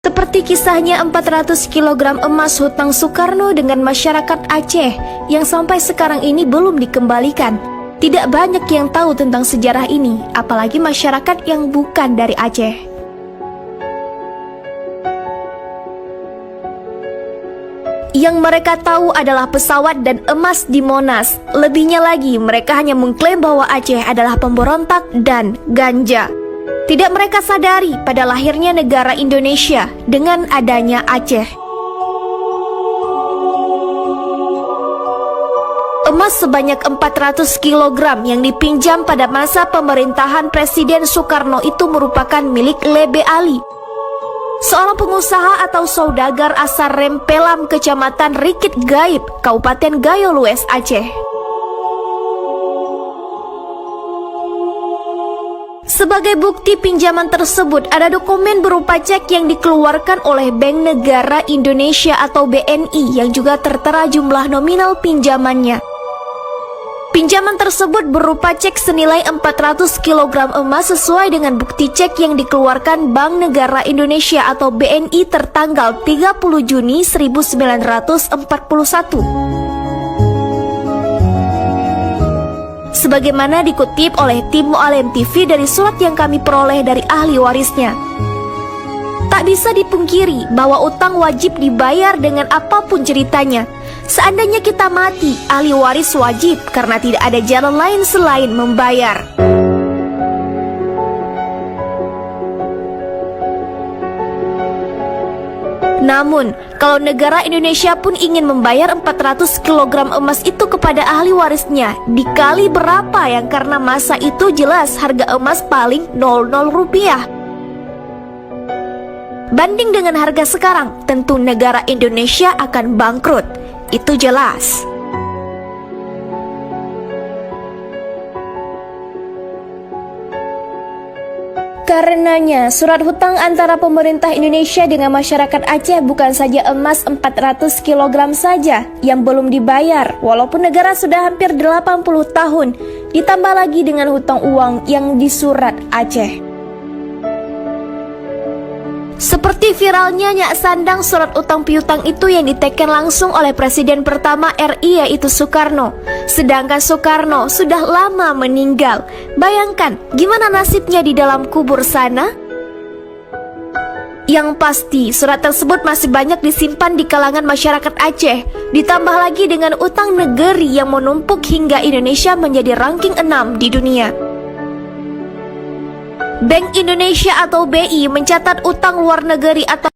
Seperti kisahnya 400 kg emas hutang Soekarno dengan masyarakat Aceh yang sampai sekarang ini belum dikembalikan. Tidak banyak yang tahu tentang sejarah ini, apalagi masyarakat yang bukan dari Aceh. Yang mereka tahu adalah pesawat dan emas di Monas. Lebihnya lagi, mereka hanya mengklaim bahwa Aceh adalah pemberontak dan ganja. Tidak mereka sadari pada lahirnya negara Indonesia dengan adanya Aceh. Emas sebanyak 400 kg yang dipinjam pada masa pemerintahan Presiden Soekarno itu merupakan milik Lebe Ali, seorang pengusaha atau saudagar asal Rempelam, Kecamatan Rikit Gaib, Kabupaten Gayo Lues, Aceh. Sebagai bukti pinjaman tersebut, ada dokumen berupa cek yang dikeluarkan oleh Bank Negara Indonesia atau BNI yang juga tertera jumlah nominal pinjamannya. Pinjaman tersebut berupa cek senilai 400 kg emas sesuai dengan bukti cek yang dikeluarkan Bank Negara Indonesia atau BNI tertanggal 30 Juni 1941. Sebagaimana dikutip oleh tim Mu'alim TV dari surat yang kami peroleh dari ahli warisnya. Tak bisa dipungkiri bahwa utang wajib dibayar dengan apapun ceritanya. Seandainya kita mati, ahli waris wajib karena tidak ada jalan lain selain membayar. Namun, kalau negara Indonesia pun ingin membayar 400 kg emas itu kepada ahli warisnya, dikali berapa yang karena masa itu jelas harga emas paling 00 rupiah. Banding dengan harga sekarang, tentu negara Indonesia akan bangkrut. Itu jelas. Karenanya, surat hutang antara pemerintah Indonesia dengan masyarakat Aceh bukan saja emas 400 kg saja yang belum dibayar, walaupun negara sudah hampir 80 tahun, ditambah lagi dengan hutang uang yang disurat Aceh. Seperti viralnya Nyak Sandang surat utang piutang itu yang diteken langsung oleh Presiden pertama RI yaitu Soekarno. Sedangkan Soekarno sudah lama meninggal. Bayangkan gimana nasibnya di dalam kubur sana? Yang pasti surat tersebut masih banyak disimpan di kalangan masyarakat Aceh. Ditambah lagi dengan utang negeri yang menumpuk hingga Indonesia menjadi ranking 6 di dunia. Bank Indonesia atau BI mencatat utang luar negeri atau